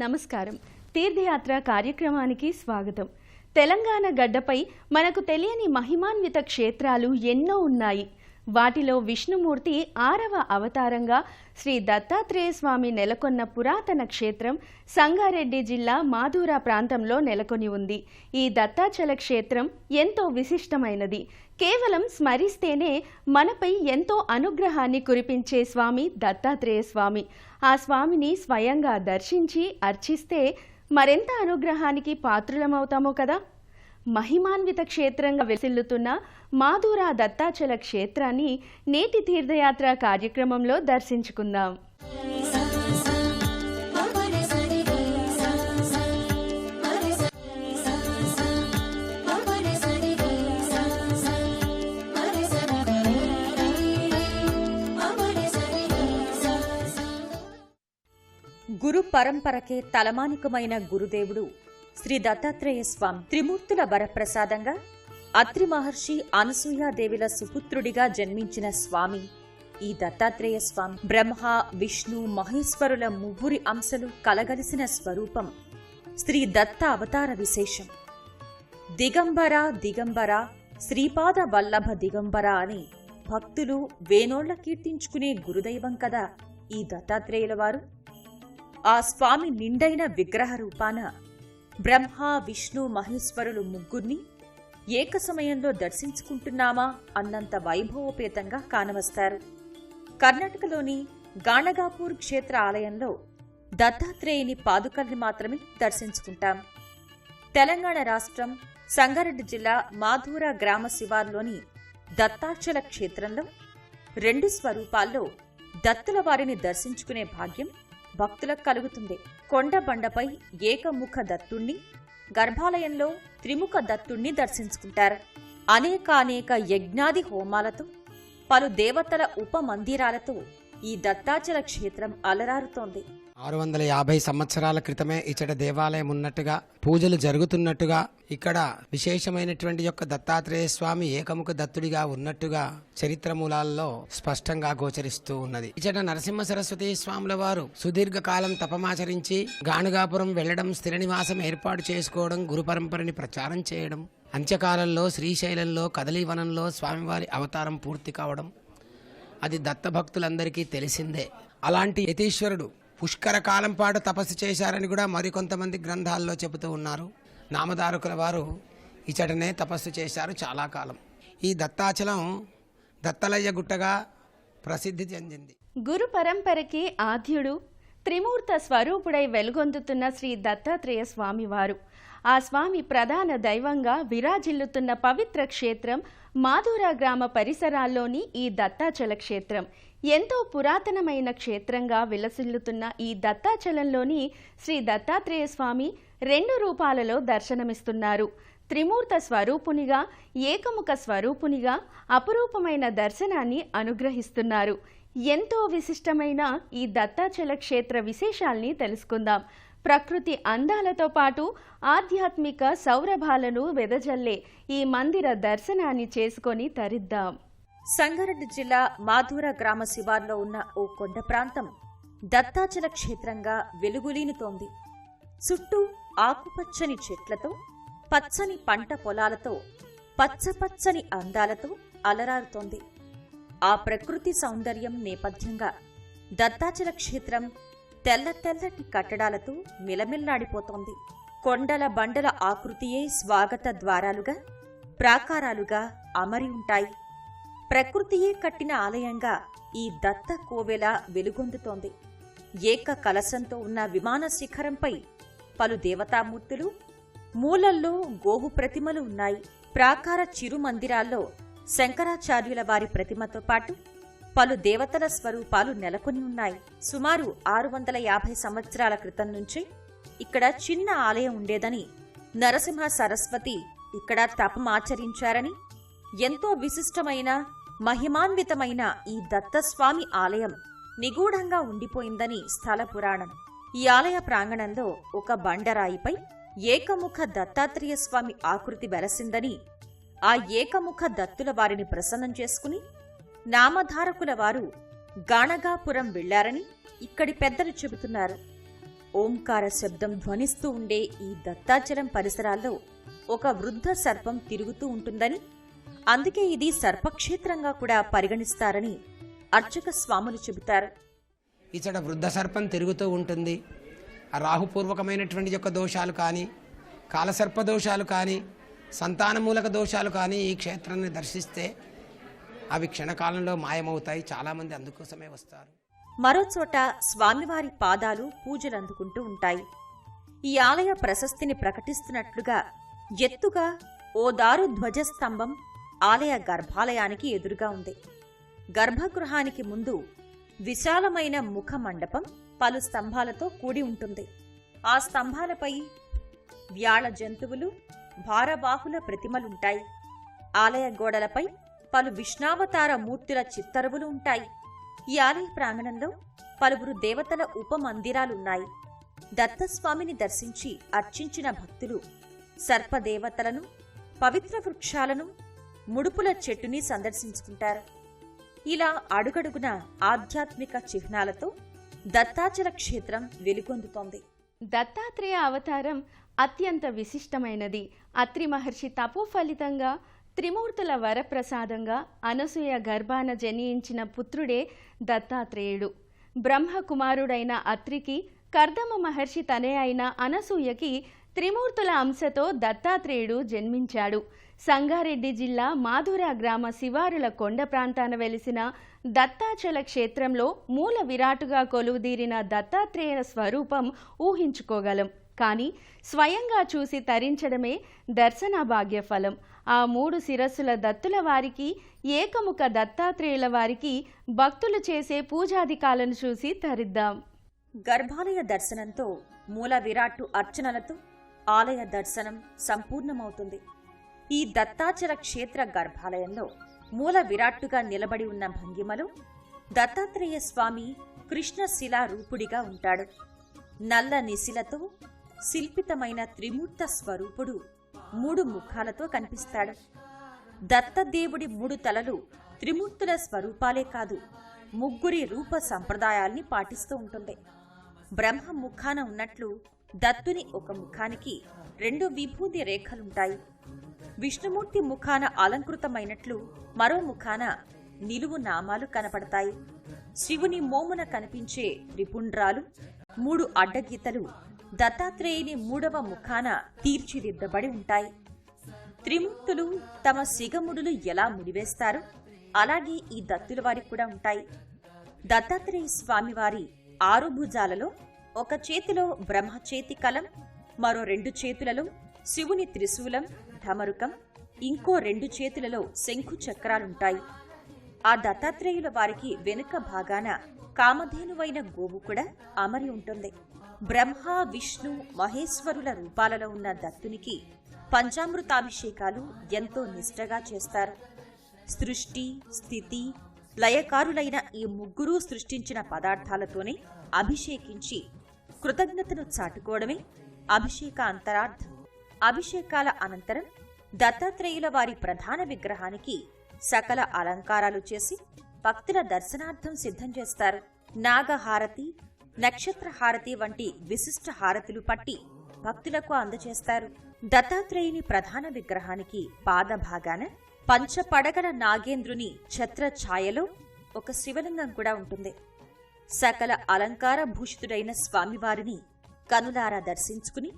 నమస్కారం. తీర్థయాత్ర కార్యక్రమానికి స్వాగతం. తెలంగాణ గడ్డపై మనకు తెలియని మహిమాన్విత క్షేత్రాలు ఎన్నో ఉన్నాయి. వాటిలో విష్ణుమూర్తి 6వ అవతారంగా శ్రీ దత్తాత్రేయ స్వామి నెలకొన్న పురాతన క్షేత్రం సంగారెడ్డి జిల్లా మాధూరా ప్రాంతంలో నెలకొని ఉంది. ఈ దత్తాచల క్షేత్రం ఎంతో విశిష్టమైనది. కేవలం స్మరిస్తేనే మనపై ఎంతో అనుగ్రహాన్ని కురిపించే స్వామి దత్తాత్రేయ స్వామి. ఆ స్వామిని స్వయంగా దర్శించి అర్చిస్తే మరెంత అనుగ్రహానికి పాత్రులమవుతామో కదా. మహిమాన్విత క్షేత్రంగా వెసిల్లుతున్న మాధూరా దత్తాచల క్షేత్రాన్ని నేటి తీర్థయాత్ర కార్యక్రమంలో దర్శించుకుందాం. గురు పరంపరకే తలమానికమైన గురుదేవుడు శ్రీ దత్తాత్రేయ స్వామి త్రిమూర్తుల వరప్రసాదంగా అత్రి మహర్షి అనసూయాదేవిల సుపుత్రుడిగా జన్మించిన స్వామి ఈ దత్తాత్రేయ స్వామి. బ్రహ్మ విష్ణు మహేశ్వరుల ముగ్గురి అంశలు కలగలిసిన స్వరూపం శ్రీ దత్త అవతార విశేషం. దిగంబర దిగంబర శ్రీపాద వల్లభ దిగంబర అని భక్తులు వేనోళ్ల కీర్తించుకునే గురుదైవం కదా ఈ దత్తాత్రేయుల వారు. ఆ స్వామి నిండైన విగ్రహ రూపాన బ్రహ్మ విష్ణు మహేశ్వరులు ముగ్గురిని ఏక సమయంలో దర్శించుకుంటున్నామా అన్నంత వైభవోపేతంగా కానవస్తారు. కర్ణాటకలోని గాణగాపూర్ క్షేత్ర ఆలయంలో దత్తాత్రేయుని పాదుకల్ని మాత్రమే దర్శించుకుంటాం. తెలంగాణ రాష్ట్రం సంగారెడ్డి జిల్లా మాధూరా గ్రామ శివార్లోని దత్తాచల క్షేత్రంలో 2 స్వరూపాల్లో దత్తుల వారిని దర్శించుకునే భాగ్యం భక్తులకు కలుగుతుంది. కొండ బండపై ఏకముఖ దత్తుణ్ణి, గర్భాలయంలో త్రిముఖ దత్తుణ్ణి దర్శించుకుంటారు. అనేక యజ్ఞాది హోమాలతో పలు దేవతల ఉపమందిరాలతో ఈ దత్తాచల క్షేత్రం అలరారుతోంది. 650 సంవత్సరాల క్రితమే ఇచ్చట దేవాలయం ఉన్నట్టుగా, పూజలు జరుగుతున్నట్టుగా, ఇక్కడ విశేషమైనటువంటి యొక్క దత్తాత్రేయ స్వామి ఏకముఖ దత్తుడిగా ఉన్నట్టుగా చరిత్ర మూలాల్లో స్పష్టంగా గోచరిస్తూ ఉన్నది. ఇచ్చట నరసింహ సరస్వతి స్వాముల వారు సుదీర్ఘకాలం తపమాచరించి గాణగాపురం వెళ్లడం, స్థిర నివాసం ఏర్పాటు చేసుకోవడం, గురు పరంపరని ప్రచారం చేయడం, అంత్యకాలంలో శ్రీశైలంలో కదలీవనంలో స్వామివారి అవతారం పూర్తి కావడం అది దత్తభక్తులందరికీ తెలిసిందే. అలాంటి యతీశ్వరుడు పుష్కర కాలం పాటు తపస్సు చేశారని కూడా మరికొంతమంది గ్రంథాల్లో చెబుతూ ఉన్నారు. నామధారకుల వారు ఇచ్చటనే తపస్సు చేశారు చాలా కాలం. ఈ దత్తాచలం దత్తలయ్య గుట్టగా ప్రసిద్ధి చెందింది. గురు పరంపరకి ఆద్యుడు, త్రిమూర్త స్వరూపుడై వెలుగొందుతున్న శ్రీ దత్తాత్రేయ స్వామివారు. ఆ స్వామి ప్రధాన దైవంగా విరాజిల్లుతున్న పవిత్ర క్షేత్రం మాధూరా గ్రామ పరిసరాల్లోని ఈ దత్తాచల క్షేత్రం. ఎంతో పురాతనమైన క్షేత్రంగా విలసిల్లుతున్న ఈ దత్తాచలంలోని శ్రీ దత్తాత్రేయ స్వామి 2 రూపాలలో దర్శనమిస్తున్నారు. త్రిమూర్త స్వరూపునిగా, ఏకముఖ స్వరూపునిగా అపురూపమైన దర్శనాన్ని అనుగ్రహిస్తున్నారు. ఎంతో విశిష్టమైన ఈ దత్తాచల క్షేత్ర విశేషాల్ని తెలుసుకుందాం. ప్రకృతి అందాలతో పాటు ఆధ్యాత్మిక సౌరభాలను వెదజల్లే ఈ మందిర దర్శనాన్ని చేసుకొని తరిద్దాం. సంగారెడ్డి జిల్లా మాధూరా గ్రామ శివార్లో ఉన్న ఓ కొండ ప్రాంతం దత్తాచల క్షేత్రంగా వెలుగులీనుతోంది. చుట్టూ ఆకుపచ్చని చెట్లతో, పచ్చని పంట పొలాలతో, పచ్చపచ్చని అందాలతో అలరారుతోంది. ఆ ప్రకృతి సౌందర్యం నేపథ్యంగా దత్తాచల క్షేత్రం తెల్లటి కట్టడాలతో మిలమిల్లాడిపోతోంది. కొండల బండల ఆకృతియే స్వాగత ద్వారాలుగా, ప్రాకారాలుగా అమరి ఉంటాయి. ప్రకృతియే కట్టిన ఆలయంగా ఈ దత్త కోవెల వెలుగొందుతోంది. ఏక కలశంతో ఉన్న విమాన శిఖరంపై పలు దేవతామూర్తులు, మూలల్లో గోవు ప్రతిమలు ఉన్నాయి. ప్రాకార చిరు మందిరాల్లో శంకరాచార్యుల వారి ప్రతిమతో పాటు పలు దేవతల స్వరూపాలు నెలకొని ఉన్నాయి. సుమారు 650 సంవత్సరాల క్రితం నుంచే ఇక్కడ చిన్న ఆలయం ఉండేదని, నరసింహ సరస్వతి ఇక్కడ తపమాచరించారని, ఎంతో విశిష్టమైన మహిమాన్వితమైన ఈ దత్తస్వామి ఆలయం నిగూఢంగా ఉండిపోయిందని స్థల పురాణం. ఈ ఆలయ ప్రాంగణంలో ఒక బండరాయిపై ఏకముఖ దత్తాత్రేయ స్వామి ఆకృతి వెలసిందని, ఆ ఏకముఖ దత్తుల వారిని ప్రసన్నం చేసుకుని నామధారకుల వారు గాణగాపురం వెళ్లారని ఇక్కడి పెద్దలు చెబుతున్నారు. ఓంకార శబ్దం ధ్వనిస్తూ ఉండే ఈ దత్తాచలం పరిసరాల్లో ఒక వృద్ధ సర్పం తిరుగుతూ ఉంటుందని, అందుకే ఇది సర్పక్షేత్రంగా కూడా పరిగణిస్తారని అర్చక స్వాములు చెబుతారు. ఇచ్చట వృద్ధ సర్పం తిరుగుతూ ఉంటుంది. ఆ రాహుపూర్వకమైనటువంటి యొక్క దోషాలు కానీ, కాలసర్ప దోషాలు కానీ, సంతానమూలక దోషాలు కానీ ఈ క్షేత్రాన్ని దర్శిస్తే అవి క్షణకాలంలో మాయమవుతాయి. చాలామంది అందుకోసమే వస్తారు. మరోచోట స్వామివారి పాదాలు పూజలందుకుంటూ ఉంటాయి. ఈ ఆలయ ప్రశస్తిని ప్రకటిస్తున్నట్లుగా ఎత్తుగా ఓ దారు ధ్వజస్తంభం ఆలయ గర్భాలయానికి ఎదురుగా ఉంది. గర్భగృహానికి ముందు విశాలమైన ముఖ మండపం పలు స్తంభాలతో కూడి ఉంటుంది. ఆ స్తంభాలపై వ్యాళ జంతువులు, భారవాహుల ప్రతిమలుంటాయి. ఆలయ గోడలపై పలు విష్ణావతార మూర్తుల చిత్తరువులు ఉంటాయి. ఈ ఆలయ ప్రాంగణంలో పలువురు దేవతల ఉపమందిరాలున్నాయి. దత్తస్వామిని దర్శించి అర్చించిన భక్తులు సర్పదేవతలను, పవిత్ర వృక్షాలను, ముడుపుల చెట్టుని సందర్శించుకుంటారు. ఇలా అడుగడుగున ఆధ్యాత్మిక చిహ్నాలతో దత్తాచల క్షేత్రం వెలుగొందుతోంది. దత్తాత్రేయ అవతారం అత్యంత విశిష్టమైనది. అత్రి మహర్షి తపో ఫలితంగా త్రిమూర్తుల వరప్రసాదంగా అనసూయ గర్భాన జనించిన పుత్రుడే దత్తాత్రేయుడు. బ్రహ్మకుమారుడైన అత్రికి కర్దమ మహర్షి తనే అయిన అనసూయకి త్రిమూర్తుల అంశతో దత్తాత్రేయుడు జన్మించాడు. సంగారెడ్డి జిల్లా మాధుర గ్రామ శివారుల కొండ ప్రాంతాన వెలిసిన దత్తాచల క్షేత్రంలో మూల విరాటుగా కొలువుదీరిన దత్తాత్రేయ స్వరూపం ఊహించుకోగలం. కానీ స్వయంగా చూసి తరించడమే దర్శన భాగ్య ఫలం. ఆ 3 శిరస్సుల దత్తుల వారికి, ఏకముఖ దత్తాత్రేయుల వారికి భక్తులు చేసే పూజాధికాలను చూసి తరిద్దాం. గర్భాలయ దర్శనంతో, మూల విరాట్టు అర్చనలతో ఆలయ దర్శనం సంపూర్ణమవుతుంది. ఈ దత్తాచల క్షేత్ర గర్భాలయంలో మూల విరాట్టుగా నిలబడి ఉన్న భంగిమలో దత్తాత్రేయ స్వామి కృష్ణశిలా రూపుడిగా ఉంటాడు. నల్ల నిశిలతో శిల్పితమైన త్రిమూర్త స్వరూపుడు 3 ముఖాలతో కనిపిస్తాడు. దత్తదేవుడి 3 తలలు త్రిమూర్తుల స్వరూపాలే కాదు, 3 రూప సంప్రదాయాల్ని పాటిస్తూ ఉంటుంది. బ్రహ్మ ముఖాన ఉన్నట్లు దత్తుని ఒక ముఖానికి 2 విభూది రేఖలుంటాయి. విష్ణుమూర్తి ముఖాన అలంకృతమైనట్లు మరో ముఖాన నిలువు నామాలు కనపడతాయి. శివుని మోమున కనిపించే త్రిపుండ్రాలు, 3 అడ్డగీతలు దత్తాత్రేయుని 3వ ముఖాన తీర్చిదిద్దబడి ఉంటాయి. త్రిమూర్తులు తమ సిగముడులు ఎలా ముడివేస్తారో అలాగే ఈ దత్తుల వారికి కూడా ఉంటాయి. దత్తాత్రేయ స్వామివారి 6 భుజాలలో ఒక చేతిలో బ్రహ్మచేతి కలం, మరో 2 చేతులలో శివుని త్రిశూలం, ఢమరుకం, ఇంకో 2 చేతులలో శంఖు చక్రాలుంటాయి. ఆ దత్తాత్రేయుల వారికి వెనుక భాగాన కామధేనువైన గోవు కూడా అమరి ఉంటుంది. బ్రహ్మ, విష్ణు, మహేశ్వరుల రూపాలలో ఉన్న దత్తునికి పంచామృతాభిషేకాలు ఎంతో నిష్టగా చేస్తారు. సృష్టి, స్థితి, లయకారులైన ఈ 3 సృష్టించిన పదార్థాలతోనే అభిషేకించి కృతజ్ఞతను చాటుకోవడమే అభిషేక అంతరార్థం. అభిషేకాల అనంతరం దత్తాత్రేయుల వారి ప్రధాన విగ్రహానికి సకల అలంకారాలు చేసి భక్తుల దర్శనార్థం సిద్ధం చేస్తారు. నాగహారతి, నక్షత్ర హారతి వంటి విశిష్ట హారతులు పట్టి భక్తులకు అందజేస్తారు. దత్తాత్రేయుని ప్రధాన విగ్రహానికి పాదభాగాన పంచపడగల నాగేంద్రుని ఛత్ర ఛాయలో ఒక శివలింగం కూడా ఉంటుంది. సకల అలంకార భూషితుడైన స్వామివారిని కనులారా దర్శించుకుని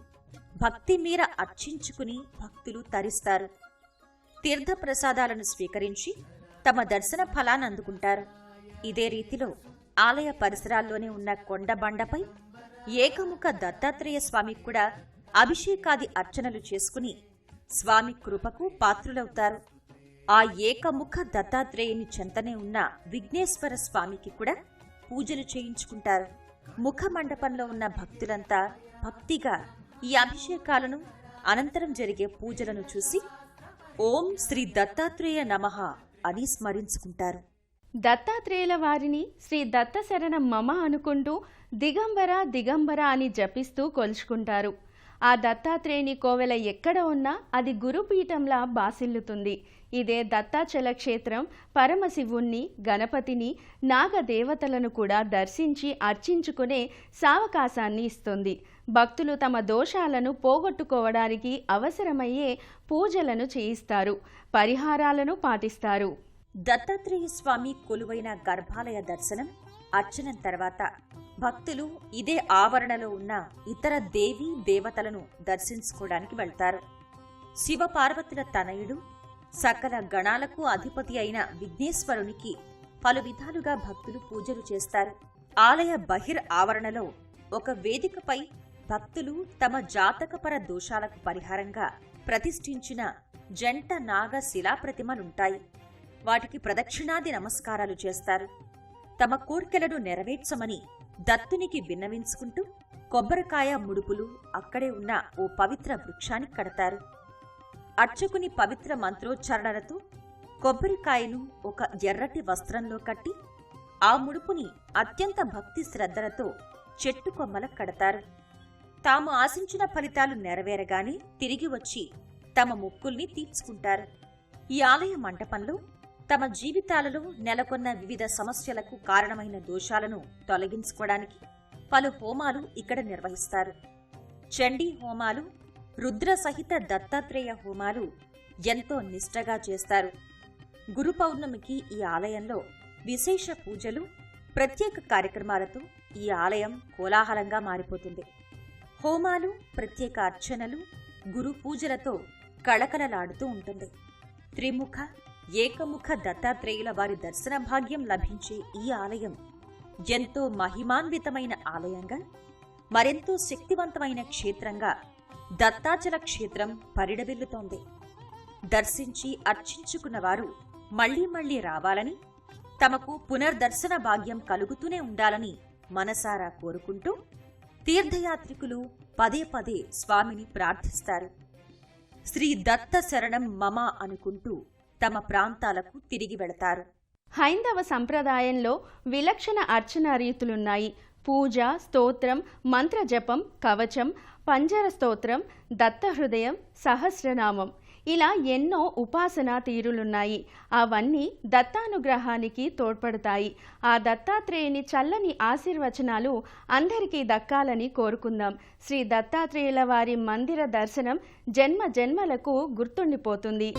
భక్తి మీర అర్చించుకుని భక్తులు తరిస్తారు. తీర్థ ప్రసాదాలను స్వీకరించి తమ దర్శన ఫలాన్ని అందుకుంటారు. ఇదే రీతిలో ఆలయ పరిసరాల్లోనే ఉన్న కొండబండపై ఏకముఖ దత్తాత్రేయ స్వామికి కూడా అభిషేకాది అర్చనలు చేసుకుని స్వామి కృపకు పాత్రులవుతారు. ఆ ఏకముఖ దత్తాత్రేయుని చెంతనే ఉన్న విఘ్నేశ్వర స్వామికి కూడా పూజలు చేయించుకుంటారు. ముఖ మండపంలో ఉన్న భక్తులంతా భక్తిగా ఈ అభిషేకాలను, అనంతరం జరిగే పూజలను చూసి ఓం శ్రీ దత్తాత్రేయ నమః అని స్మరించుకుంటారు. దత్తాత్రేయుల వారిని శ్రీ దత్తశరణం మమ అనుకుంటూ దిగంబర దిగంబర అని జపిస్తూ కొలుచుకుంటారు. ఆ దత్తాత్రేయుని కోవెల ఎక్కడ ఉన్నా అది గురుపీఠంలా బాసిల్లుతుంది. ఇదే దత్తాచల క్షేత్రం పరమశివుణ్ణి, గణపతిని, నాగదేవతలను కూడా దర్శించి అర్చించుకునే సావకాశాన్ని ఇస్తుంది. భక్తులు తమ దోషాలను పోగొట్టుకోవడానికి అవసరమయ్యే పూజలను చేయిస్తారు, పరిహారాలను పాటిస్తారు. దత్తాత్రేయ స్వామి కొలువైన గర్భాలయ దర్శనం, అర్చనం తర్వాత భక్తులు ఇదే ఆవరణలో ఉన్న ఇతర దేవీ దేవతలను దర్శించుకోవడానికి వెళ్తారు. శివపార్వతుల తనయుడు, సకల గణాలకు అధిపతి అయిన విఘ్నేశ్వరునికి పలు విధాలుగా భక్తులు పూజలు చేస్తారు. ఆలయ బహిర్ ఆవరణలో ఒక వేదికపై భక్తులు తమ జాతకపర దోషాలకు పరిహారంగా ప్రతిష్ఠించిన జంట నాగ శిలాప్రతిమలుంటాయి. వాటికి ప్రదక్షిణాది నమస్కారాలు చేస్తారు. తమ కోర్కెలను నెరవేర్చమని దత్తునికి విన్నవించుకుంటూ కొబ్బరికాయ ముడుపులు అక్కడే ఉన్న ఓ పవిత్ర వృక్షానికి కడతారు. అర్చకుని పవిత్ర మంత్రోచ్చారణలతో కొబ్బరికాయను ఒక ఎర్రటి వస్త్రంలో కట్టి ఆ ముడుపుని అత్యంత భక్తి శ్రద్ధలతో చెట్టు కొమ్మలకు కడతారు. తాము ఆశించిన ఫలితాలు నెరవేరగానే తిరిగి వచ్చి తమ మొక్కుల్ని తీర్చుకుంటారు. ఈ ఆలయ మంటపంలో తమ జీవితాలలో నెలకొన్న వివిధ సమస్యలకు కారణమైన దోషాలను తొలగించుకోవడానికి పలు హోమాలు ఇక్కడ నిర్వహిస్తారు. చండీ హోమాలు, రుద్ర సహిత దత్తాత్రేయ హోమాలు ఎంతో నిష్ఠగా చేస్తారు. గురు పౌర్ణమికి ఈ ఆలయంలో విశేష పూజలు, ప్రత్యేక కార్యక్రమాలతో ఈ ఆలయం కోలాహలంగా మారిపోతుంది. హోమాలు, ప్రత్యేక అర్చనలు, గురు పూజలతో కళకళలాడుతూ ఉంటుంది. త్రిముఖ, ఏకముఖ దత్తాత్రేయుల వారి దర్శన భాగ్యం లభించే ఈ ఆలయం ఎంతో మహిమాన్వితమైన ఆలయంగా, మరెంతో శక్తివంతమైన క్షేత్రంగా దత్తాచల క్షేత్రం పరిడవిల్లుతోంది. దర్శించి అర్చించుకున్న వారు మళ్లీ మళ్లీ రావాలని, తమకు పునర్దర్శన భాగ్యం కలుగుతూనే ఉండాలని మనసారా కోరుకుంటూ తీర్థయాత్రికులు పదే పదే స్వామిని ప్రార్థిస్తారు. శ్రీ దత్త శరణం మమ అనుకుంటూ తమ ప్రాంతాలకు తిరిగి వెళతారు. హైందవ సంప్రదాయంలో విలక్షణ అర్చన రీతులున్నాయి. పూజ, స్తోత్రం, మంత్రజపం, కవచం, పంజర స్తోత్రం, దత్తహృదయం, సహస్రనామం, ఇలా ఎన్నో ఉపాసనా తీరులున్నాయి. అవన్నీ దత్తానుగ్రహానికి తోడ్పడతాయి. ఆ దత్తాత్రేయుని చల్లని ఆశీర్వచనాలు అందరికీ దక్కాలని కోరుకుందాం. శ్రీ దత్తాత్రేయుల వారి మందిర దర్శనం జన్మ జన్మలకు గుర్తుండిపోతుంది.